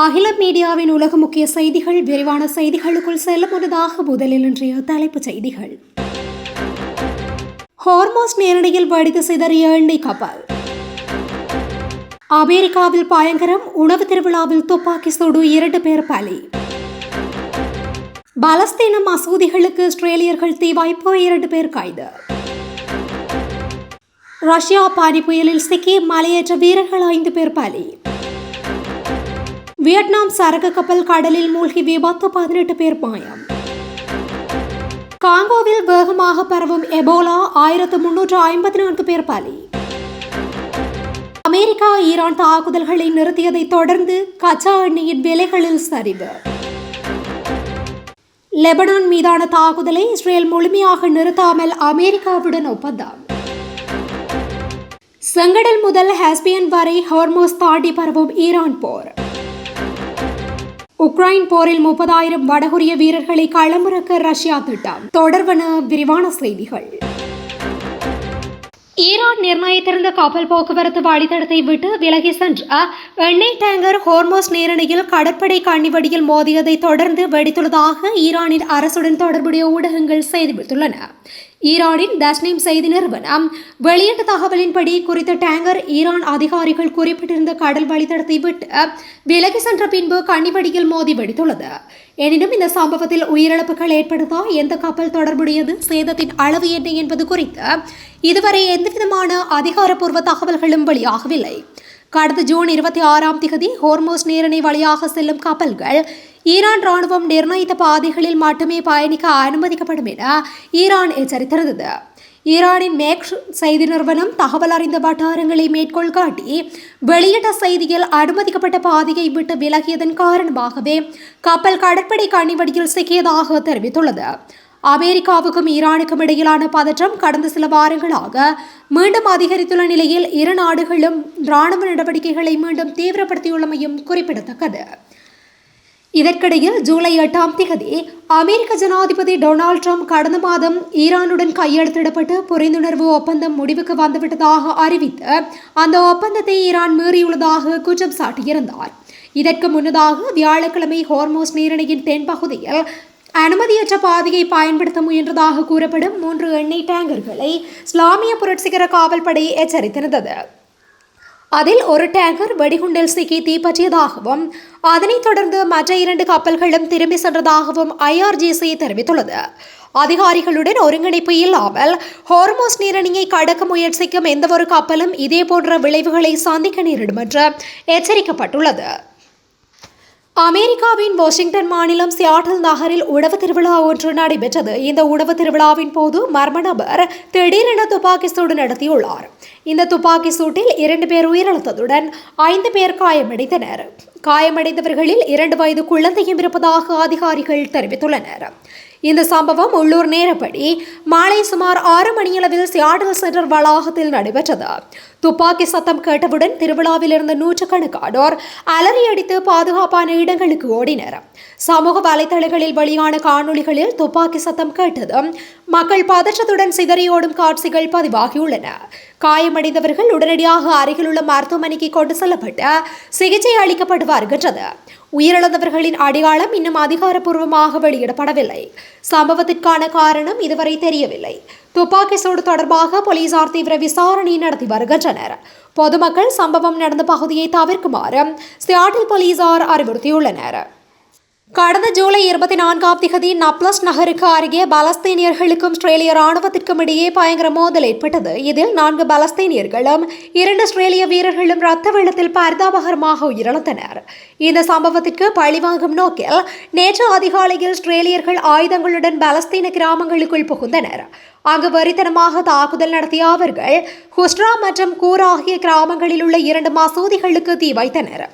அகில மீடியாவின் உலக முக்கிய செய்திகள். விரிவான செய்திகளுக்குள் செல்ல முன்னதாக முதலில் இன்றைய தலைப்புச் செய்திகள். ஹோர்மோஸ் நேரடியில் வெடித்து சிதறிய எண்ணெய் கப்பல். அமெரிக்காவில் பயங்கரம். உணவு திருவிழாவில் துப்பாக்கி சூடு 2 பேர் பலி. பலஸ்தீன மசூதிகளுக்கு இஸ்ரேலியர்கள் தீ வைப்பு 2 பேர் கைது. ரஷ்யா பானி புயலில் சிக்கி மலையேற்ற வீரர்கள் 5 பேர் பலி. வியட்நாம் சரக்கு கப்பல் கடலில் மூழ்கி விபத்து 18 பேர் மாயம். காங்கோவில் வேகமாக பரவும் எபோலா 1354 பேர் பலி. அமெரிக்கா ஈரான் தாக்குதல்களை நிறுத்தியதை தொடர்ந்து கச்சா எண்ணெயின் விலைகளில் சரிவு. லெபனான் மீதான தாக்குதலை இஸ்ரேல் முழுமையாக நிறுத்தாமல் அமெரிக்காவுடன் ஒப்பந்தம். செங்கடல் முதல் ஹாஸ்பியன் வரை ஹோர்மோஸ் தாண்டி பரவும் ஈரான் போர். உக்ரைன் போரில் 30,000 வடகொரிய வீரர்களை களமிறக்க ரஷ்யா திட்டம். தொடர்வன விரிவான செய்திகள். ஈரான் நிர்ணயித்திருந்த கப்பல் போக்குவரத்து வழித்தடத்தை விட்டு விலகி சென்ற எண்ணெய் டேங்கர் ஹோர்மோஸ் நீரிணையில் கடற்படை கண்ணிவடியில் மோதியதை தொடர்ந்து வெடித்துள்ளதாக ஈரானின் அரசுடன் தொடர்புடைய ஊடகங்கள் செய்தி விடுத்துள்ளன. ஈரானின் தஸ்னீம் செய்தி நிறுவனம் வெளியிட்ட தகவலின்படி குறித்த டேங்கர் ஈரான் அதிகாரிகள் குறிப்பிட்டிருந்த கடல் வழித்தடத்தை விட்டு விலகி சென்ற பின்பு கண்ணிவடியில் மோதி வெடித்துள்ளது. எனினும் இந்த சம்பவத்தில் உயிரிழப்புகள் ஏற்படுத்தா எந்த கப்பல் தொடர்புடையது, சேதத்தின் அளவு என்ன என்பது குறித்து இதுவரை எந்தவிதமான அதிகாரப்பூர்வ தகவல்களும் வெளியாகவில்லை. கடந்த ஜூன் 26 ஹோர்மோஸ் நீரிணை வழியாக செல்லும் கப்பல்கள் ஈரான் ராணுவம் நிர்ணயித்த பாதைகளில் மட்டுமே பயணிக்க அனுமதிக்கப்படும் என ஈரான் எச்சரித்திருந்தது. ஈரானின் மேக் செய்தி நிறுவனம் தகவல் அறிந்த வட்டாரங்களை மேற்கோள் காட்டி வெளியிட்ட செய்தியில் அனுமதிக்கப்பட்ட பாதையை விட்டு விலகியதன் காரணமாகவே கப்பல் கடற்படை கண்ணிவடியில் சிக்கியதாக தெரிவித்துள்ளது. அமெரிக்காவுக்கும் ஈரானுக்கும் இடையிலான பதற்றம் கடந்த சில வாரங்களாக மீண்டும் அதிகரித்துள்ள நிலையில் இரு நாடுகளும் இராணுவ நடவடிக்கைகளை மீண்டும் தீவிரப்படுத்தியுள்ளமையும் குறிப்பிடத்தக்கது. இதற்கிடையில் ஜூலை 8 அமெரிக்க ஜனாதிபதி டொனால்ட் ட்ரம்ப் கடந்த மாதம் ஈரானுடன் கையெழுத்திடப்பட்டு புரிந்துணர்வு ஒப்பந்தம் முடிவுக்கு வந்துவிட்டதாக அறிவித்து அந்த ஒப்பந்தத்தை ஈரான் மீறியுள்ளதாக குற்றம் சாட்டியிருந்தார். இதற்கு முன்னதாக வியாழக்கிழமை ஹோர்மோஸ் நீரிணையின் தென்பகுதியில் அனுமதியற்ற பாதையை பயன்படுத்த முயன்றதாக கூறப்படும் 3 எண்ணெய் டேங்கர்களை இஸ்லாமிய புரட்சிகர காவல்படை எச்சரித்திருந்தது. அதில் ஒரு டேங்கர் வெடிகுண்டில் சிக்கி தீப்பற்றியதாகவும் அதனைத் தொடர்ந்து மற்ற 2 கப்பல்களும் திரும்பி சென்றதாகவும் IRGC தெரிவித்துள்ளது. அதிகாரிகளுடன் ஒருங்கிணைப்பு இல்லாமல் ஹோர்மோஸ் நீரிணையை கடக்க முயற்சிக்கும் எந்தவொரு கப்பலும் இதேபோன்ற விளைவுகளை சந்திக்க நேரிடும் என்று எச்சரிக்கப்பட்டுள்ளது. அமெரிக்காவின் வாஷிங்டன் மாநிலம் சியாட்டில் நகரில் உணவு திருவிழா ஒன்று நடைபெற்றது. இந்த உணவு திருவிழாவின் போது மர்ம நபர் திடீரென துப்பாக்கி சூடு நடத்தியுள்ளார். இந்த துப்பாக்கி சூட்டில் 2 பேர் உயிரிழந்ததுடன் 5 பேர் காயமடைந்தனர். காயமடைந்தவர்களில் 2 வயது குழந்தையும் இருப்பதாக அதிகாரிகள் தெரிவித்துள்ளனர். இந்த சம்பவம் உள்ளூர் நேரப்படி மாலை சுமார் 6 மணியளவில் சியாட்டில் சென்டர் வளாகத்தில் நடைபெற்றது. துப்பாக்கி சத்தம் கேட்டவுடன் திருவிழாவில் இருந்த நூற்றுக்கணக்கானோர் அலறி அடித்து பாதுகாப்பான இடங்களுக்கு ஓடினர். சமூக வலைதளங்களில் வெளியான காணொளிகளில் துப்பாக்கி சத்தம் கேட்டதும் மக்கள் பதற்றத்துடன் சிதறியோடும் காட்சிகள் பதிவாகியுள்ளன. காயமடைந்தவர்கள் உடனடியாக அருகிலுள்ள மருத்துவமனைக்கு கொண்டு செல்லப்பட்டு சிகிச்சை அளிக்கப்பட்டு வருகின்றது. உயிரிழந்தவர்களின் அடையாளம் இன்னும் அதிகாரப்பூர்வமாக வெளியிடப்படவில்லை. சம்பவத்திற்கான காரணம் இதுவரை தெரியவில்லை. துப்பாக்கி சூடு தொடர்பாக போலீசார் தீவிர விசாரணை நடத்தி வருகின்றனர். பொதுமக்கள் சம்பவம் நடந்த பகுதியை தவிர்க்குமாறு சியாட்டில் போலீசார் அறிவுறுத்தியுள்ளனர். கடந்த ஜூலை 24 நப்லஸ் நகருக்கு அருகே பலஸ்தீனியர்களுக்கும் இஸ்ரேலிய ராணுவத்திற்கும் இடையே பயங்கர மோதல் ஏற்பட்டது. இதில் 4 பலஸ்தீனியர்களும் 2 இஸ்ரேலிய வீரர்களும் இரத்த வெள்ளத்தில் பரிதாபகரமாக உயிரிழந்தனர். இந்த சம்பவத்திற்கு பழிவாங்கும் நோக்கில் நேற்று அதிகாலையில் இஸ்ரேலியர்கள் ஆயுதங்களுடன் பலஸ்தீன கிராமங்களுக்குள் புகுந்தனர். அங்கு வெறித்தனமாக தாக்குதல் நடத்திய அவர்கள் ஹுஸ்ரா மற்றும் கூர் ஆகிய கிராமங்களில் உள்ள 2 மசூதிகளுக்கு தீ வைத்தனர்.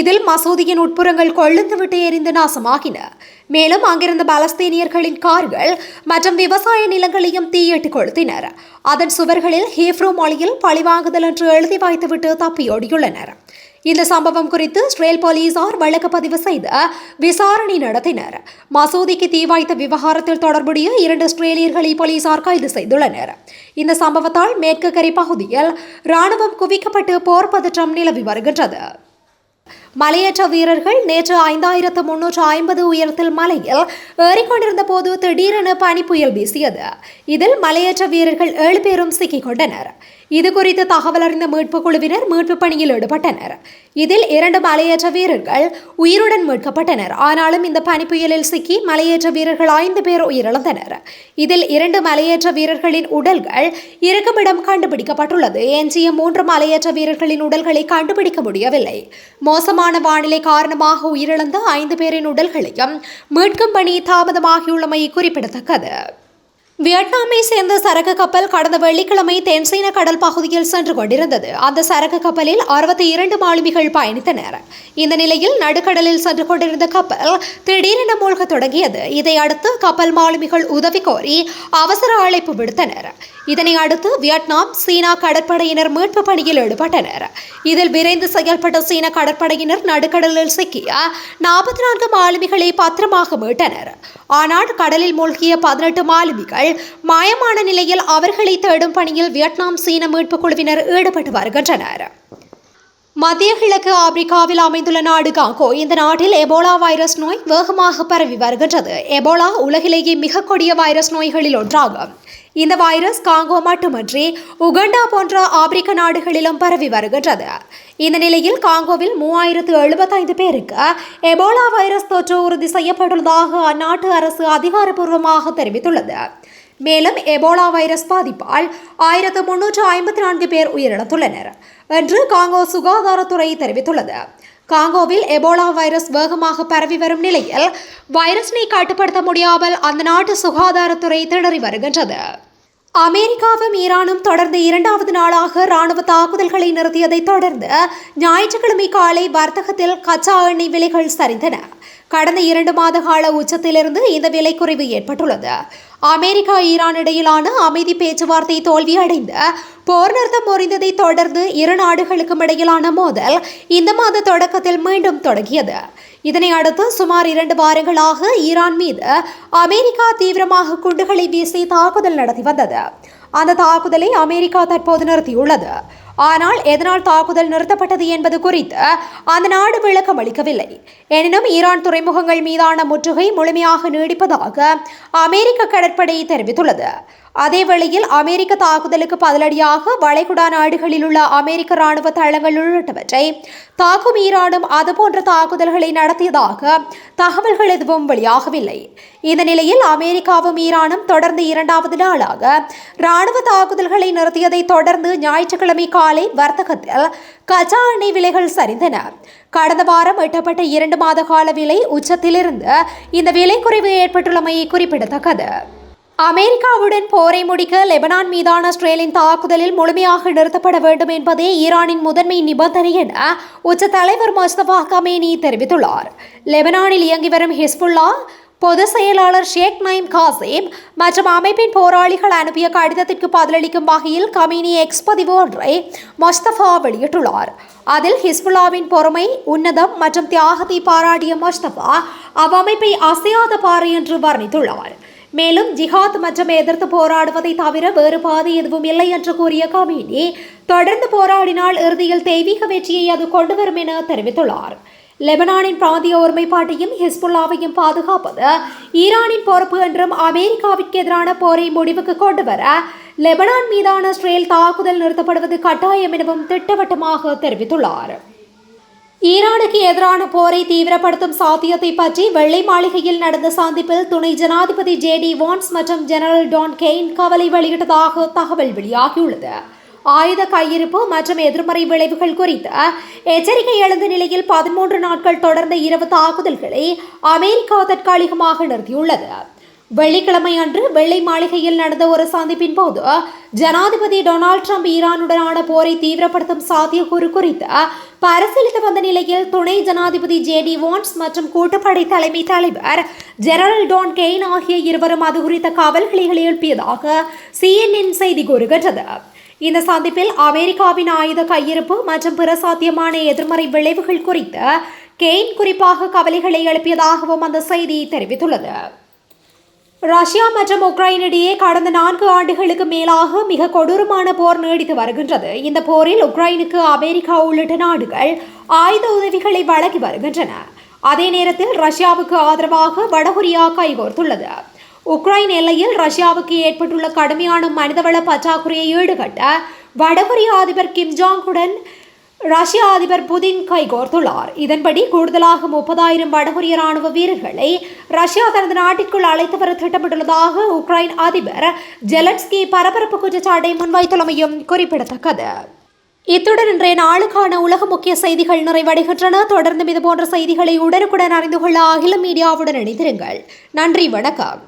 இதில் மசூதியின் உட்புறங்கள் கொழுந்துவிட்டு எரிந்து நாசமாகின. மேலும் அங்கிருந்த பலஸ்தீனியர்களின் கார்கள் மற்றும் விவசாய நிலங்களையும் தீயிட்டு கொளுத்தினர். அதன் சுவர்களில் ஹீப்ரூ மொழியில் பழிவாங்குதல் என்று எழுதி வைத்துவிட்டு தப்பியோடியுள்ளனர். இந்த சம்பவம் குறித்து இஸ்ரேல் போலீசார் வழக்கு பதிவு செய்து விசாரணை நடத்தினர். மசூதிக்கு தீ வைத்த விவகாரத்தில் தொடர்புடைய 2 இஸ்ரேலியர்களை போலீசார் கைது செய்துள்ளனர். இந்த சம்பவத்தால் மேற்கு கரை பகுதியில் ராணுவம் குவிக்கப்பட்டு போர் பதற்றம் நிலவி வருகின்றது. மலையேற்ற வீரர்கள் நேற்று 5350 உயரத்தில் மலையில் ஏறிக்கொண்டிருந்த போது திடீரென பனி புயல் வீசியது. இதில் மலையேற்ற வீரர்கள் 7 பேரும் சிக்கிக் கொண்டனர். இதுகுறித்து தகவல் அறிந்த மீட்பு குழுவினர் மீட்பு பணியில் ஈடுபட்டனர். இதில் 2 மலையேற்ற வீரர்கள் உயிருடன் மீட்கப்பட்டனர். ஆனாலும் இந்த பனி புயலில் சிக்கி மலையேற்ற வீரர்கள் 5 பேர் உயிரிழந்தனர். இதில் 2 மலையேற்ற வீரர்களின் உடல்கள் இருக்குமிடம் கண்டுபிடிக்கப்பட்டுள்ளது. எஞ்சிய 3 மலையேற்ற வீரர்களின் உடல்களை கண்டுபிடிக்க முடியவில்லை. மோசமான வானிலை காரணமாக உயிரிழந்த 5 பேரின் உடல்களையும் மீட்கும் பணி தாமதமாகியுள்ளமை குறிப்பிடத்தக்கது. வியட்நாமை சேர்ந்த சரக்கு கப்பல் கடந்த வெள்ளிக்கிழமை தென்சீன கடல் பகுதியில் சென்று கொண்டிருந்தது. அந்த சரக்கு கப்பலில் 62 மாலுமிகள் பயணித்தனர். இந்த நிலையில் நடுக்கடலில் சென்று கொண்டிருந்த கப்பல் திடீரென மூழ்க தொடங்கியது. இதையடுத்து கப்பல் மாலுமிகள் உதவி கோரி அவசர அழைப்பு விடுத்தனர். இதனை அடுத்து வியட்நாம் சீனா கடற்படையினர் மீட்பு பணியில் ஈடுபட்டனர். இதில் விரைந்து செயல்பட்ட சீன கடற்படையினர் நடுக்கடலில் சிக்கிய 44 மாலுமிகளை பத்திரமாக மீட்டனர். ஆனால் கடலில் மூழ்கிய 18 மாலுமிகள் மாயமான நிலையில் அவர்களை தேடும் பணியில் வியட்நாம் சீன மீட்பு குழுவினர் ஈடுபட்டு வருகின்றனர். மத்திய கிழக்கு ஆப்பிரிக்காவில் அமைந்துள்ள நாடு காங்கோ. இந்த நாட்டில் எபோலா வைரஸ் நோய் வேகமாக பரவி வருகின்றது. எபோலா உலகிலேயே மிக கொடிய வைரஸ் நோய்களில் ஒன்றாகும். இந்த வைரஸ் காங்கோ மட்டுமன்றி உகண்டா போன்ற ஆப்பிரிக்க நாடுகளிலும் பரவி வருகின்றது. இந்த நிலையில் காங்கோவில் 3075 பேருக்கு எபோலா வைரஸ் தொற்று உறுதி செய்யப்பட்டுள்ளதாக அந்நாட்டு அரசு அதிகாரப்பூர்வமாக தெரிவித்துள்ளது. மேலும் எபோலா வைரஸ் பாதிப்பால் 1354 பேர் உயிரிழந்துள்ளனர் என்று காங்கோ சுகாதாரத்துறை தெரிவித்துள்ளது. காங்கோவில் எபோலா வைரஸ் வேகமாக பரவி வரும் நிலையில் வைரஸினை கட்டுப்படுத்த முடியாமல் அந்த நாட்டு சுகாதாரத்துறை திணறி வருகின்றது. அமெரிக்காவும் ஈரானும் தொடர்ந்து 2வது நாளாக ராணுவ தாக்குதல்களை நிறுத்தியதை தொடர்ந்து ஞாயிற்றுக்கிழமை காலை வர்த்தகத்தில் கச்சா எண்ணெய் விலைகள் சரிந்தன. கடந்த 2 மாத கால உச்சத்திலிருந்து இந்த விலை குறைவு ஏற்பட்டுள்ளது. அமெரிக்கா ஈரான் இடையிலான அமைதி பேச்சுவார்த்தை தோல்வியடைந்து போர் நிறுத்தம் முறிந்ததை தொடர்ந்து இரு நாடுகளுக்கும் இடையிலான மோதல் இந்த மாத தொடக்கத்தில் மீண்டும் தொடங்கியது. இதனை அடுத்து சுமார் 2 வாரங்களாக ஈரான் மீது அமெரிக்கா தீவிரமாக குண்டுகளை வீசி தாக்குதல் நடத்தி வந்தது. அந்த தாக்குதலை அமெரிக்கா தற்போது நிறுத்தியுள்ளது. ஆனால் எதனால் தாக்குதல் நிறுத்தப்பட்டது என்பது குறித்து அந்த நாடு விளக்கம் அளிக்கவில்லை. எனினும் ஈரான் துறைமுகங்கள் மீதான முற்றுகை முழுமையாக நீடிப்பதாக அமெரிக்க கடற்படை தெரிவித்துள்ளது. அதேவேளையில் அமெரிக்க தாக்குதலுக்கு பதிலடியாக வளைகுடா நாடுகளில் உள்ள அமெரிக்க ராணுவ தளங்கள் உள்ளிட்டவற்றை தாக்கும் ஈரானும் அதுபோன்ற தாக்குதல்களை நடத்தியதாக தகவல்கள் எதுவும் வெளியாகவில்லை. இந்த நிலையில் அமெரிக்காவும் ஈரானும் தொடர்ந்து 2வது நாளாக ராணுவ தாக்குதல்களை நிறுத்தியதை தொடர்ந்து ஞாயிற்றுக்கிழமை காலை வர்த்தகத்தில் கச்சா எண்ணெய் விலைகள் சரிந்தன. கடந்த வாரம் எட்டப்பட்ட 2 மாத கால விலை உச்சத்திலிருந்து இந்த விலை குறைவு ஏற்பட்டுள்ளமை குறிப்பிடத்தக்கது. அமெரிக்காவுடன் போரை முடிக்க லெபனான் மீதான இஸ்ரேலின் தாக்குதலில் முழுமையாக நிறுத்தப்பட வேண்டும் என்பதே ஈரானின் முதன்மை நிபந்தனை என உச்ச தலைவர் முஸ்தபா கமேனி தெரிவித்துள்ளார். லெபனானில் இயங்கி வரும் ஹிஸ்புல்லா பொதுச் செயலாளர் ஷேக் நயீம் காசிம் மற்றும் அமைப்பின் போராளிகள் அனுப்பிய கடிதத்திற்கு பதிலளிக்கும் வகையில் கமேனி எக்ஸ் பதிவு ஒன்றை முஸ்தபா வெளியிட்டுள்ளார். அதில் ஹிஸ்புல்லாவின் பொறுமை, உன்னதம் மற்றும் தியாகத்தை பாராட்டிய முஸ்தபா அவ்வமைப்பை அசையாத பாறை என்று வர்ணித்துள்ளார். மேலும் ஜிஹாத் மற்றும் எதிர்த்து போராடுவதை தவிர வேறு பாதை எதுவும் இல்லை என்று கூறிய கமேனி தொடர்ந்து போராடினால் இறுதியில் தெய்வீக வெற்றியை அது கொண்டு வரும் என தெரிவித்துள்ளார். லெபனானின் பிராந்திய ஒருமைப்பாட்டையும் ஹிஸ்புல்லாவையும் பாதுகாப்பது ஈரானின் பொறுப்பு என்றும் அமெரிக்காவிற்கு எதிரான போரை முடிவுக்கு கொண்டு வர லெபனான் மீதான இஸ்ரேல் தாக்குதல் நிறுத்தப்படுவது கட்டாயம் எனவும் திட்டவட்டமாக தெரிவித்துள்ளார். ஈரானுக்கு எதிரான போரை தீவிரப்படுத்தும் சாத்தியத்தை பற்றி வெள்ளை மாளிகையில் நடந்த சந்திப்பில் துணை ஜனாதிபதி ஜேடி வான்ஸ் மற்றும் ஜெனரல் டான் கெயின் கவலை வெளியிட்டதாக தகவல் வெளியாகியுள்ளது. ஆயுத கையிருப்பு மற்றும் எதிர்மறை விளைவுகள் குறித்து எச்சரிக்கை எழுந்த நிலையில் 13 நாட்கள் தொடர்ந்த இரவு தாக்குதல்களை அமெரிக்கா தற்காலிகமாக நிறுத்தியுள்ளது. வெள்ளிக்கிழமை அன்று வெள்ளை மாளிகையில் நடந்த ஒரு சந்திப்பின் போது ஜனாதிபதி டொனால்ட் ட்ரம்ப் ஈரானுடனான போரை தீவிரப்படுத்தும் சாத்தியக்கூறு குறித்து பரிசீலித்து வந்த நிலையில் துணை ஜனாதிபதி ஜேடி வான்ஸ் மற்றும் கூட்டுப்படை தலைமை தலைவர் ஜெனரல் டான் கெயின் ஆகிய இருவரும் அது குறித்த கவலைகளை எழுப்பியதாக CNN செய்தி கூறுகின்றது. இந்த சந்திப்பில் அமெரிக்காவின் ஆயுத கையிருப்பு மற்றும் பிற சாத்தியமான எதிர்மறை விளைவுகள் குறித்து கெயின் குறிப்பாக கவலைகளை எழுப்பியதாகவும் அந்த செய்தி தெரிவித்துள்ளது. ரஷ்யா மற்றும் உக்ரைன் இடையே கடந்த 4 ஆண்டுகளுக்கு மேலாக மிக கொடூரமான போர் நீடித்து வருகின்றது. இந்த போரில் உக்ரைனுக்கு அமெரிக்கா உள்ளிட்ட நாடுகள் ஆயுத உதவிகளை வழங்கி வருகின்றன. அதே நேரத்தில் ரஷ்யாவுக்கு ஆதரவாக வடகொரியா கைகோர்த்துள்ளது. உக்ரைன் எல்லையில் ரஷ்யாவுக்கு ஏற்பட்டுள்ள கடுமையான மனிதவள பற்றாக்குறையை ஈடுகட்ட வடகொரிய அதிபர் கிம் ஜாங்குடன் ரஷ்ய அதிபர் புதின் கைகோர்த்துள்ளார். இதன்படி கூடுதலாக 30,000 வடகொரிய ராணுவ வீரர்களை ரஷ்யா தனது நாட்டிற்குள் அழைத்து வர திட்டமிட்டுள்ளதாக உக்ரைன் அதிபர் ஜெலன்ஸ்கி பரபரப்பு குற்றச்சாட்டை முன்வைத்துள்ளமையும் குறிப்பிடத்தக்கது. இத்துடன் இன்றைய நாளுக்கான உலக முக்கிய செய்திகள் நிறைவடைகின்றன. தொடர்ந்து இதுபோன்ற செய்திகளை உடனுக்குடன் அறிந்து கொள்ள அகில மீடியாவுடன் இணைந்திருங்கள். நன்றி, வணக்கம்.